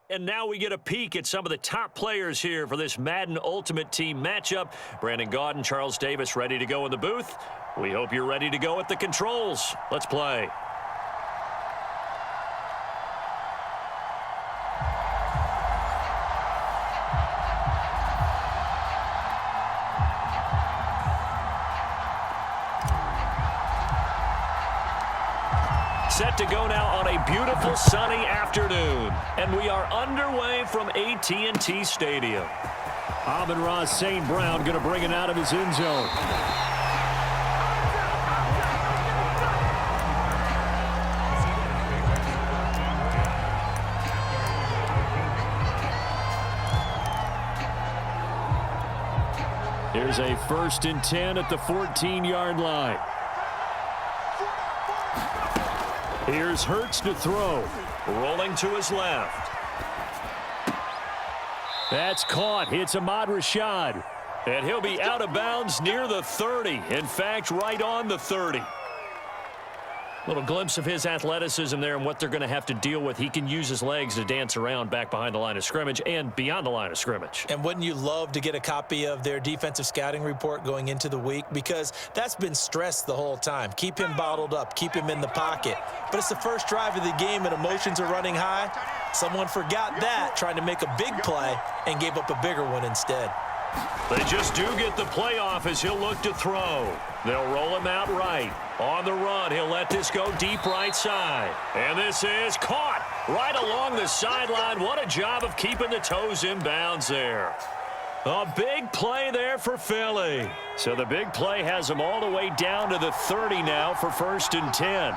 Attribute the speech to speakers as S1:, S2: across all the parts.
S1: And now we get a peek at some of the top players here for this Madden Ultimate Team matchup. Brandon Gaudin, Charles Davis ready to go in the booth. We hope you're ready to go at the controls. Let's play. Set to go now on a beautiful sunny afternoon. And we are underway from AT&T Stadium.
S2: Amon-Ra St. Brown going to bring it out of his end zone. Here's a 1st and 10 at the 14-yard line. Here's Hurts to throw.
S1: Rolling to his left.
S2: That's caught. It's Ahmad Rashad.
S1: And he'll be out of bounds near the 30. In fact, right on the 30. Little glimpse of his athleticism there and what they're going to have to deal with. He can use his legs to dance around back behind the line of scrimmage and beyond the line of scrimmage.
S3: And wouldn't you love to get a copy of their defensive scouting report going into the week? Because that's been stressed the whole time. Keep him bottled up. Keep him in the pocket. But it's the first drive of the game and emotions are running high. Someone forgot that, trying to make a big play, and gave up a bigger one instead.
S1: They just do get the playoff as he'll look to throw. They'll roll him out right. On the run, he'll let this go deep right side. And this is caught right along the sideline. What a job of keeping the toes in bounds there. A big play there for Philly. So the big play has them all the way down to the 30 now for 1st and 10.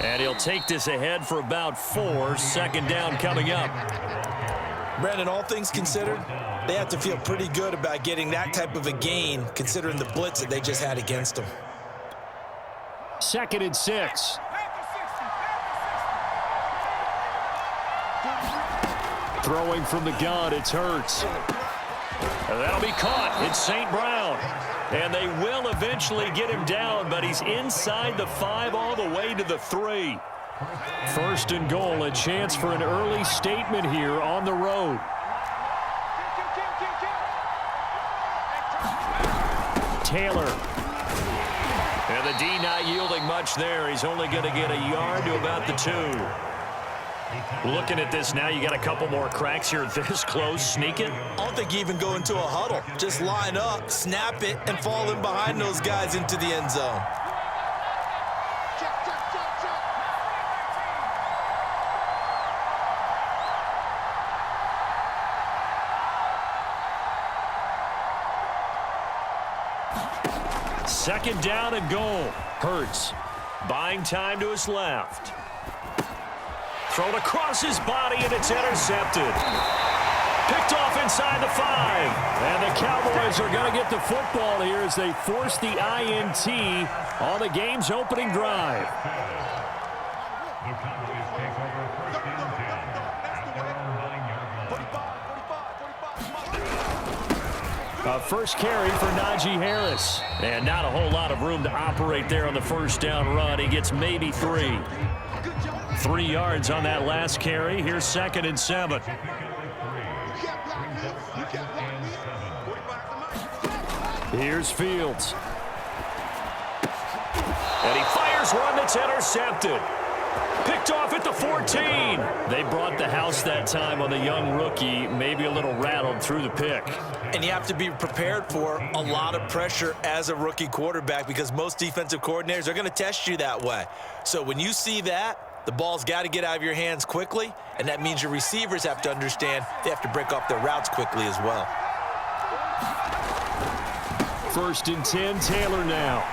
S1: And he'll take this ahead for about 4. 2nd down coming up.
S3: Brandon, all things considered, they have to feel pretty good about getting that type of a gain, considering the blitz that they just had against them.
S2: 2nd and 6. Throwing from the gun, it's Hurts.
S1: And that'll be caught. It's St. Brown. And they will eventually get him down, but he's inside the 5 all the way to the 3.
S2: 1st and goal, a chance for an early statement here on the road. Taylor.
S1: And the D not yielding much there. He's only going to get a yard to about the 2. Looking at this now, you got a couple more cracks here this close. Sneak it.
S3: I don't think you even go into a huddle. Just line up, snap it, and fall in behind those guys into the end zone.
S1: Second down and goal. Hurts buying time to his left. Thrown across his body, and it's intercepted. Picked off inside the 5.
S2: And the Cowboys are going to get the football here as they force the INT on the game's opening drive. A first carry for Najee Harris.
S1: And not a whole lot of room to operate there on the 1st down run. He gets maybe 3. 3 yards on that last carry. Here's 2nd and 7.
S2: Here's Fields.
S1: And he fires one that's intercepted. Picked off at the 14. They brought the house that time on the young rookie, maybe a little rattled through the pick.
S3: And you have to be prepared for a lot of pressure as a rookie quarterback because most defensive coordinators are going to test you that way. So when you see that, the ball's got to get out of your hands quickly, and that means your receivers have to understand they have to break off their routes quickly as well.
S2: 1st and 10, Taylor now.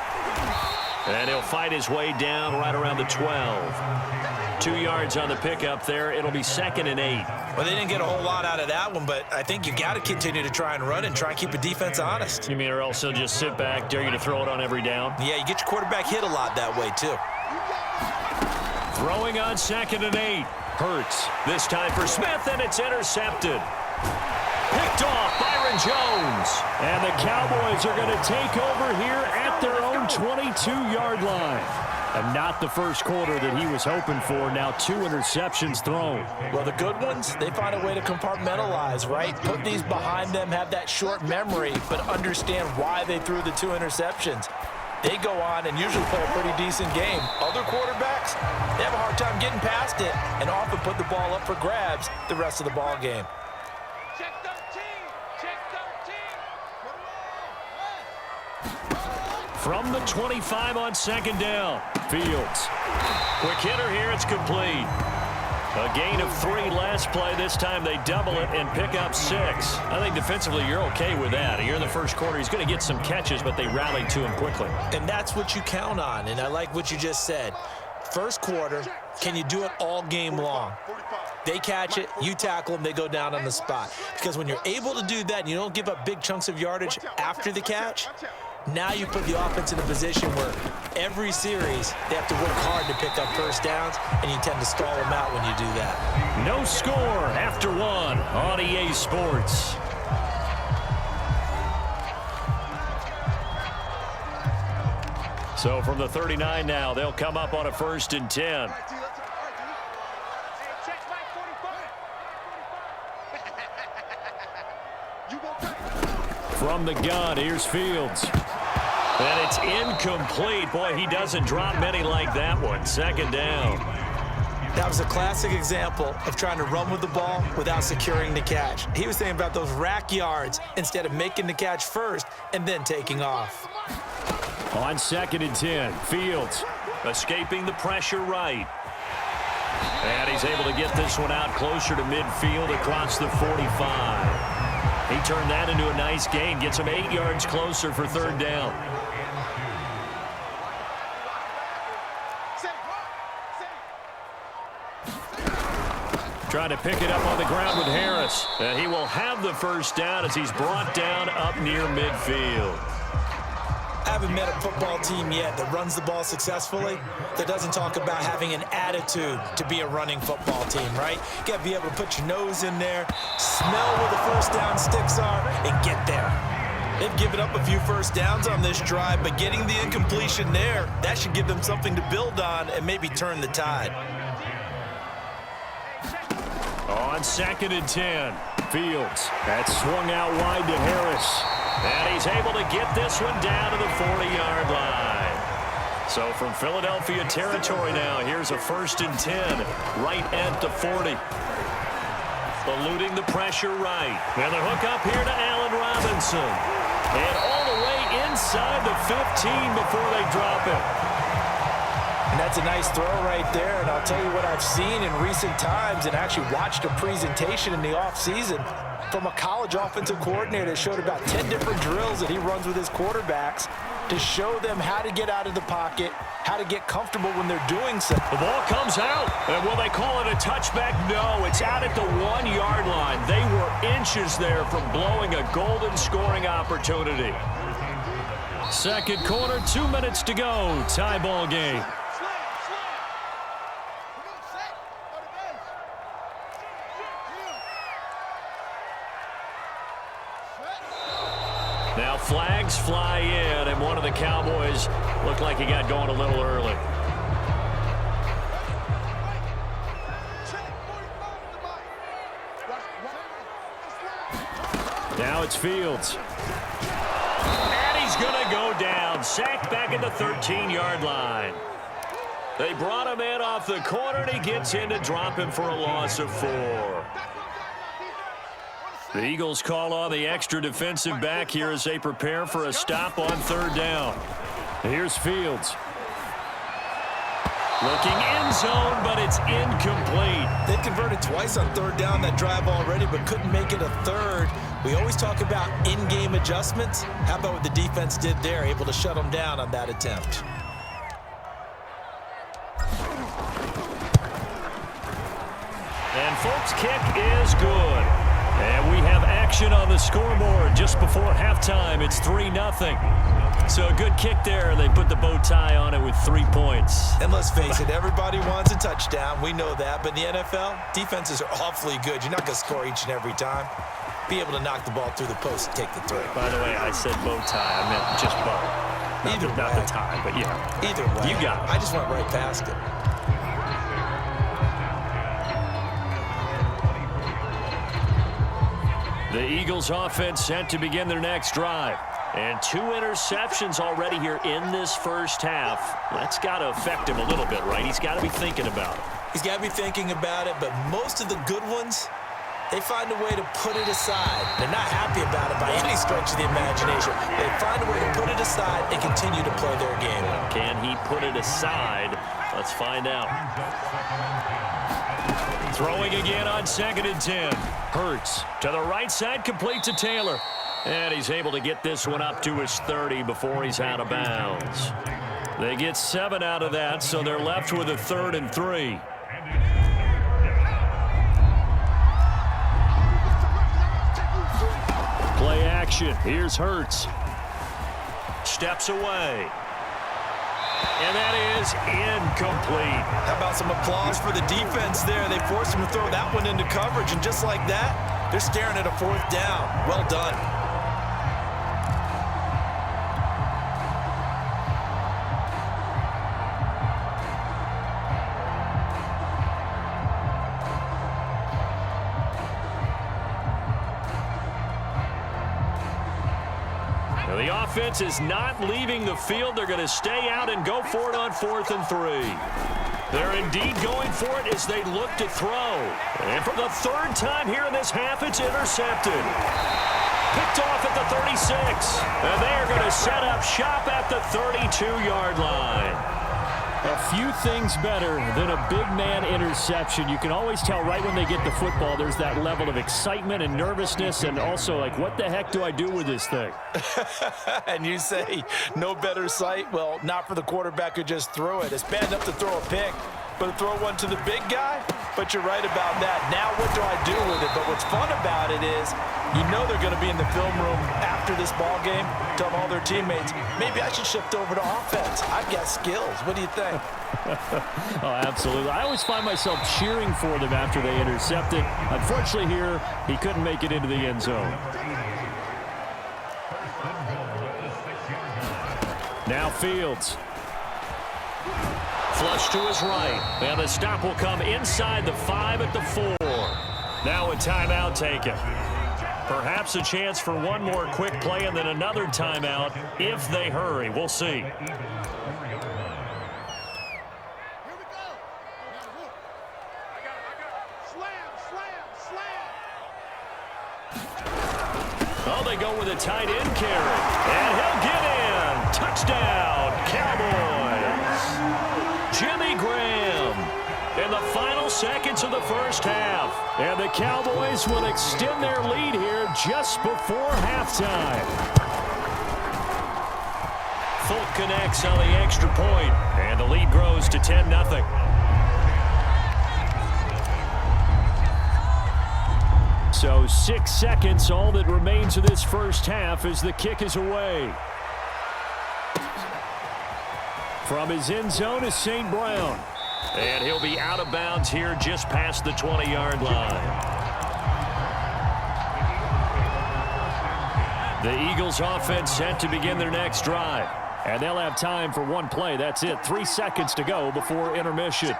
S1: And he'll fight his way down right around the 12. 2 yards on the pickup there. It'll be 2nd and 8.
S3: Well, they didn't get a whole lot out of that one, but I think you got to continue to try and run and try and keep a defense honest.
S1: You mean or else he'll just sit back, dare you to throw it on every down?
S3: Yeah, you get your quarterback hit a lot that way, too.
S1: Throwing on 2nd and 8. Hurts. This time for Smith, and it's intercepted. Picked off Byron Jones.
S2: And the Cowboys are going to take over here at their own 22-yard line. And not the first quarter that he was hoping for. Now 2 interceptions thrown.
S3: Well, the good ones, they find a way to compartmentalize, right? Put these behind them, have that short memory, but understand why they threw the 2 interceptions. They go on and usually play a pretty decent game. Other quarterbacks, they have a hard time getting past it and often put the ball up for grabs the rest of the ball game.
S4: Check 13. Check 13.
S2: From the 25 on second down, Fields.
S1: Quick hitter here, it's complete. A gain of 3 last play. This time they double it and pick up 6. I think defensively you're okay with that. Here in the first quarter, he's going to get some catches, but they rallied to him quickly.
S3: And that's what you count on, and I like what you just said. First quarter, can you do it all game long? They catch it, you tackle them, they go down on the spot. Because when you're able to do that and you don't give up big chunks of yardage after the catch, now you put the offense in a position where every series they have to work hard to pick up first downs, and you tend to stall them out when you do that.
S2: No score after 1 on EA Sports.
S1: So from the 39 now, they'll come up on a 1st and 10.
S2: From the gun, here's Fields.
S1: And it's incomplete. Boy, he doesn't drop many like that one. 2nd down.
S3: That was a classic example of trying to run with the ball without securing the catch. He was thinking about those rack yards instead of making the catch first and then taking off.
S2: On 2nd and 10, Fields.
S1: Escaping the pressure right. And he's able to get this one out closer to midfield across the 45. He turned that into a nice gain. Gets him 8 yards closer for 3rd down.
S2: Trying to pick it up on the ground with Harris.
S1: And he will have the 1st down as he's brought down up near midfield.
S3: I haven't met a football team yet that runs the ball successfully that doesn't talk about having an attitude to be a running football team, right? You got to be able to put your nose in there, smell where the first down sticks are, and get there. They've given up a few first downs on this drive, but getting the incompletion there, that should give them something to build on and maybe turn the tide.
S2: On 2nd and 10, Fields. That swung out wide to Harris.
S1: And he's able to get this one down to the 40-yard line. So from Philadelphia territory now, here's a 1st and 10 right at the 40. Eluding the pressure right. And the hook up here to Allen Robinson. And all the way inside the 15 before they drop him.
S3: And that's a nice throw right there. And I'll tell you what I've seen in recent times and actually watched a presentation in the offseason from a college offensive coordinator that showed about 10 different drills that he runs with his quarterbacks to show them how to get out of the pocket, how to get comfortable when they're doing so.
S1: The ball comes out. And will they call it a touchback? No, it's out at the 1-yard line. They were inches there from blowing a golden scoring opportunity.
S2: 2nd quarter, 2 minutes to go. Tie ball game.
S1: Now flags fly in, and one of the Cowboys looked like he got going a little early.
S2: Now it's Fields.
S1: And he's going to go down. Sacked back at the 13-yard line. They brought him in off the corner, and he gets in to drop him for a loss of 4.
S2: The Eagles call on the extra defensive back here as they prepare for a stop on 3rd down. Here's Fields.
S1: Looking end zone, but it's incomplete.
S3: They converted twice on 3rd down that drive already, but couldn't make it a 3rd. We always talk about in-game adjustments. How about what the defense did there, able to shut them down on that attempt?
S1: And folks, kick is good. And we have action on the scoreboard just before halftime. It's 3-0. So a good kick there. They put the bow tie on it with 3 points.
S3: And let's face it, everybody wants a touchdown. We know that. But in the NFL, defenses are awfully good. You're not going to score each and every time. Be able to knock the ball through the post and take the throw.
S1: By the way, I said bow tie. I meant just bow.
S2: Not the time, but yeah.
S3: Either way.
S2: You got it.
S3: I just went right past it.
S1: The Eagles offense set to begin their next drive. And 2 interceptions already here in this first half. That's got to affect him a little bit, right? He's got to be thinking about it.
S3: He's got to be thinking about it, but most of the good ones, they find a way to put it aside. They're not happy about it by any stretch of the imagination. They find a way to put it aside and continue to play their game.
S1: Can he put it aside? Let's find out. Throwing again on 2nd and 10. Hurts to the right side, complete to Taylor. And he's able to get this one up to his 30 before he's out of bounds. They get 7 out of that, so they're left with a 3rd and 3. Play action. Here's Hurts. Steps away. And that is incomplete.
S3: How about some applause for the defense there? They forced him to throw that one into coverage, and just like that, they're staring at a 4th down. Well done.
S1: The offense is not leaving the field. They're going to stay out and go for it on 4th and 3. They're indeed going for it as they look to throw. And for the 3rd time here in this half, it's intercepted. Picked off at the 36. And they are going to set up shop at the 32-yard line.
S2: A few things better than a big man interception. You can always tell right when they get the football, there's that level of excitement and nervousness, and also like, what the heck do I do with this thing?
S3: And you say no better sight? Well, not for the quarterback who just threw it. It's bad enough to throw a pick, but to throw one to the big guy? But you're right about that. Now what do I do with it? But what's fun about it is you know they're going to be in the film room after this ball game, telling all their teammates, maybe I should shift over to offense. I've got skills. What do you think?
S2: Oh, absolutely. I always find myself cheering for them after they intercept it. Unfortunately here, he couldn't make it into the end zone. Now Fields.
S1: Flush to his right. And the stop will come inside the 5 at the 4. Now a timeout taken. Perhaps a chance for one more quick play and then another timeout if they hurry. We'll see. Oh, they go with a tight end carry. And he'll get in. Touchdown, Cowboys. Jimmy Graham in the final seconds of the first half.
S2: And the Cowboys will extend their lead here just before halftime.
S1: Folk connects on the extra point, and the lead grows to 10-0.
S2: So 6 seconds, all that remains of this first half as the kick is away. From his end zone is St. Brown.
S1: And he'll be out of bounds here just past the 20-yard line. The Eagles offense set to begin their next drive.
S2: And they'll have time for one play. That's it. 3 seconds to go before intermission.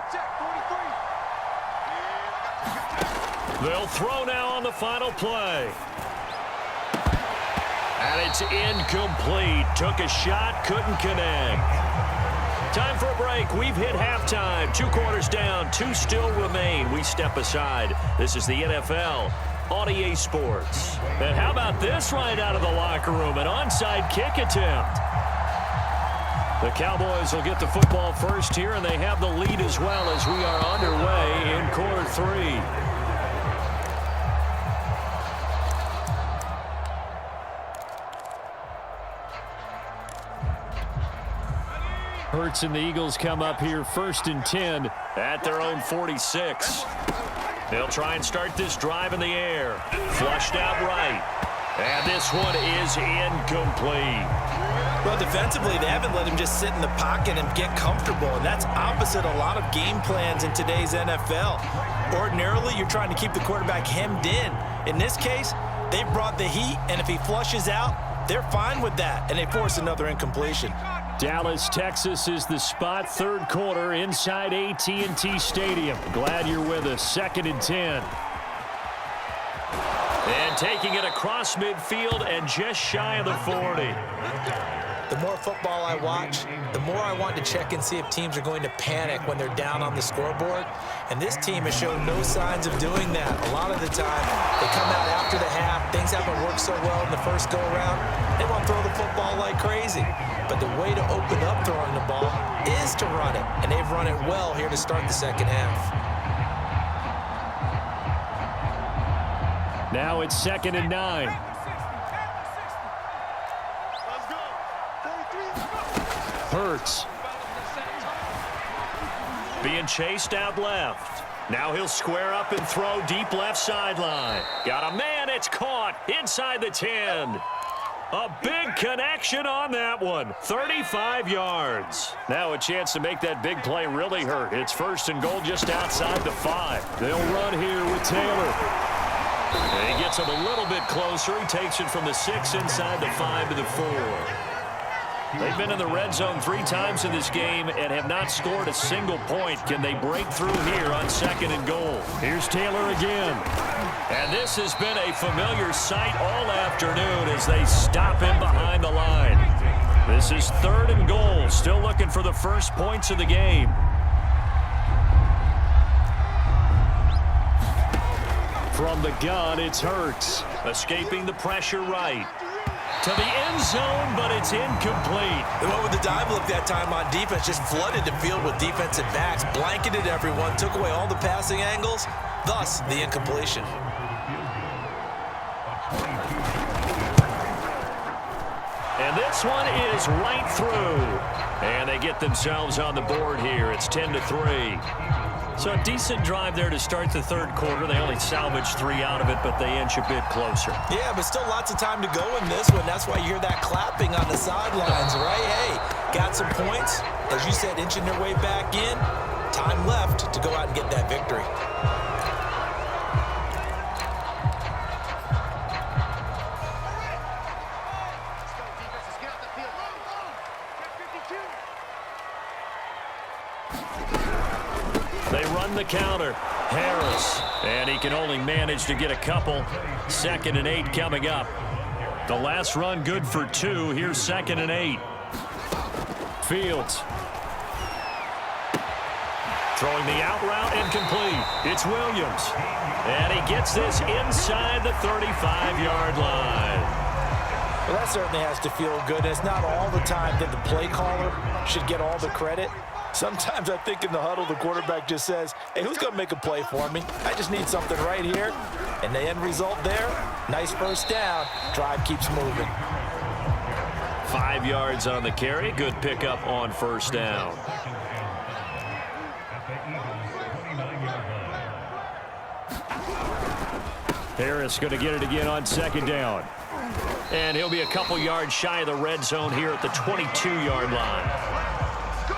S1: They'll throw now on the final play. And it's incomplete. Took a shot, couldn't connect. Time for a break. We've hit halftime. 2 quarters down, 2 still remain. We step aside. This is the NFL on EA Sports. And how about this right out of the locker room? An onside kick attempt. The Cowboys will get the football first here, and they have the lead as well as we are underway in quarter 3.
S2: Hurts and the Eagles come up here 1st and 10
S1: at their own 46. They'll try and start this drive in the air. Flushed out right. And this one is incomplete.
S3: Well, defensively, they haven't let him just sit in the pocket and get comfortable, and that's opposite a lot of game plans in today's NFL. Ordinarily, you're trying to keep the quarterback hemmed in. In this case, they brought the heat, and if he flushes out, they're fine with that, and they force another incompletion.
S2: Dallas, Texas is the spot, third quarter inside AT&T Stadium. Glad you're with us. 2nd and 10.
S1: And taking it across midfield and just shy of the 40.
S3: The more football I watch, the more I want to check and see if teams are going to panic when they're down on the scoreboard. And this team has shown no signs of doing that. A lot of the time, they come out after the half. Things haven't worked so well in the first go-around. They want to throw the football like crazy. But the way to open up throwing the ball is to run it. And they've run it well here to start the second half.
S2: Now it's 2nd and 9. Hurts.
S1: Being chased out left. Now he'll square up and throw deep left sideline. Got a man, it's caught inside the 10. A big connection on that one. 35 yards.
S2: Now a chance to make that big play really hurt. It's 1st and goal just outside the 5. They'll run here with Taylor.
S1: And he gets him a little bit closer. He takes it from the 6 inside the 5 to the 4. They've been in the red zone 3 times in this game and have not scored a single point. Can they break through here on 2nd and goal?
S2: Here's Taylor again.
S1: And this has been a familiar sight all afternoon as they stop him behind the line. This is 3rd and goal. Still looking for the first points of the game.
S2: From the gun, it's Hurts.
S1: Escaping the pressure right. To the end zone, but it's incomplete.
S3: They went with the dive look that time on defense, just flooded the field with defensive backs, blanketed everyone, took away all the passing angles, thus the incompletion.
S1: And this one is right through. And they get themselves on the board here. It's 10-3. So a decent drive there to start the 3rd quarter. They only salvaged 3 out of it, but they inch a bit closer.
S3: Yeah, but still lots of time to go in this one. That's why you hear that clapping on the sidelines, right? Hey, got some points. As you said, inching their way back in. Time left to go out and get that victory.
S1: They run the counter. Harris. And he can only manage to get a couple. 2nd and 8 coming up. The last run good for 2. Here's 2nd and 8.
S2: Fields.
S1: Throwing the out route incomplete. It's Williams. And he gets this inside the 35-yard line.
S3: Well, that certainly has to feel good. And it's not all the time that the play caller should get all the credit. Sometimes I think in the huddle, the quarterback just says, hey, who's going to make a play for me? I just need something right here. And the end result there, nice first down. Drive keeps moving.
S1: 5 yards on the carry. Good pickup on first down.
S2: Harris going to get it again on 2nd down.
S1: And he'll be a couple yards shy of the red zone here at the 22-yard line.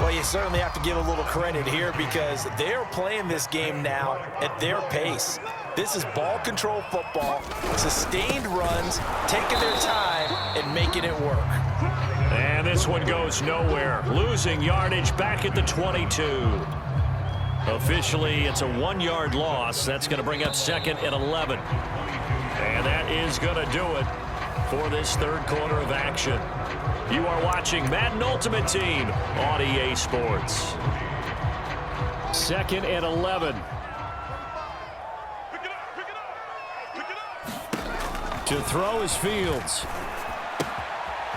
S3: Well, you certainly have to give a little credit here because they're playing this game now at their pace. This is ball control football, sustained runs, taking their time and making it work.
S1: And this one goes nowhere. Losing yardage back at the 22. Officially, it's a 1-yard loss. That's going to bring up 2nd and 11. And that is going to do it for this 3rd quarter of action. You are watching Madden Ultimate Team on EA Sports.
S2: 2nd and 11. To throw is Fields.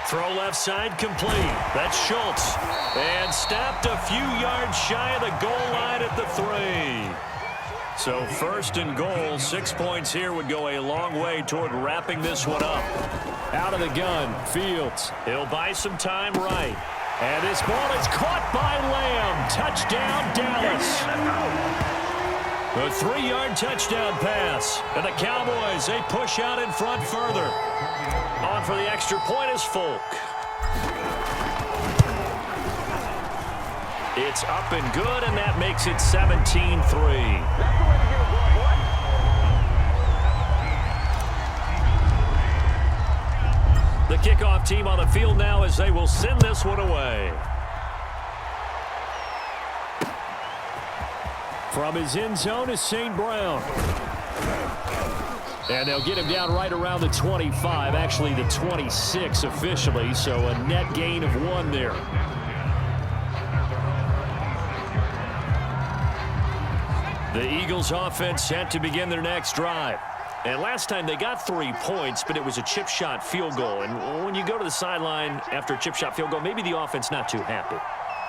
S1: Throw left side complete. That's Schultz. And stopped a few yards shy of the goal line at the 3. So 1st and goal, 6 points here would go a long way toward wrapping this one up.
S2: Out of the gun, Fields.
S1: He'll buy some time right.
S2: And this ball is caught by Lamb. Touchdown, Dallas.
S1: A 3-yard touchdown pass. And the Cowboys, they push out in front further. On for the extra point is Folk. It's up and good, and that makes it 17-3. The kickoff team on the field now as they will send this one away.
S2: From his end zone is St. Brown. And they'll get him down right around the 25, actually the 26 officially, so a net gain of 1 there. The Eagles offense set to begin their next drive. And last time they got 3 points, but it was a chip shot field goal. And when you go to the sideline after a chip shot field goal, maybe the offense not too happy.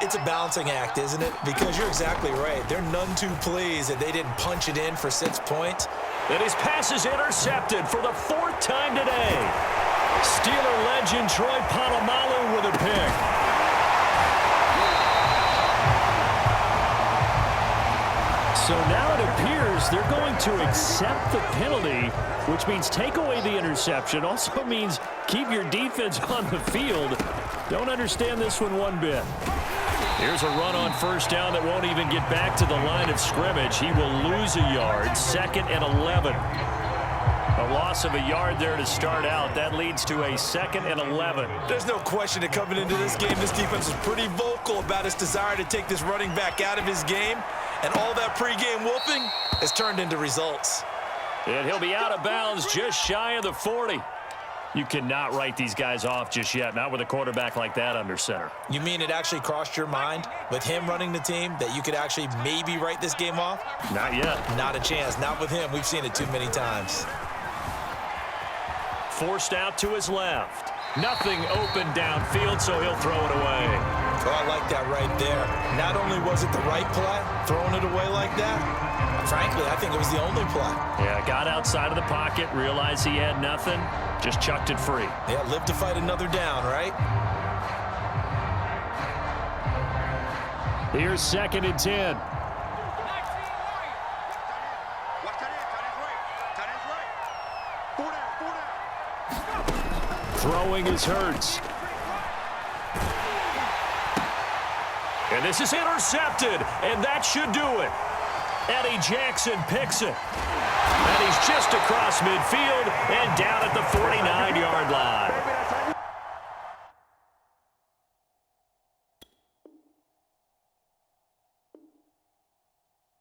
S3: It's a balancing act, isn't it? Because you're exactly right. They're none too pleased that they didn't punch it in for 6 points.
S1: And his pass is intercepted for the 4th time today.
S2: Steeler legend Troy Polamalu with a pick. So now it appears they're going to accept the penalty, which means take away the interception. Also means keep your defense on the field. Don't understand this one bit.
S1: Here's a run on first down that won't even get back to the line of scrimmage. He will lose a yard. 2nd and 11. A loss of a yard there to start out. That leads to a 2nd and 11.
S3: There's no question that coming into this game, this defense was pretty vocal about its desire to take this running back out of his game. And all that pregame whooping has turned into results.
S1: And he'll be out of bounds just shy of the 40. You cannot write these guys off just yet, not with a quarterback like that under center.
S3: You mean it actually crossed your mind with him running the team that you could actually maybe write this game off?
S1: Not yet.
S3: Not a chance. Not with him. We've seen it too many times.
S1: Forced out to his left. Nothing open downfield, so he'll throw it away.
S3: Oh, I like that right there. Not only was it the right play, throwing it away like that, frankly, I think it was the only play.
S1: Yeah, got outside of the pocket, realized he had nothing, just chucked it free.
S3: Yeah, live to fight another down, right?
S2: Here's 2nd and 10. Throwing is Hurts.
S1: And this is intercepted, and that should do it. Eddie Jackson picks it. And he's just across midfield and down at the 49-yard line.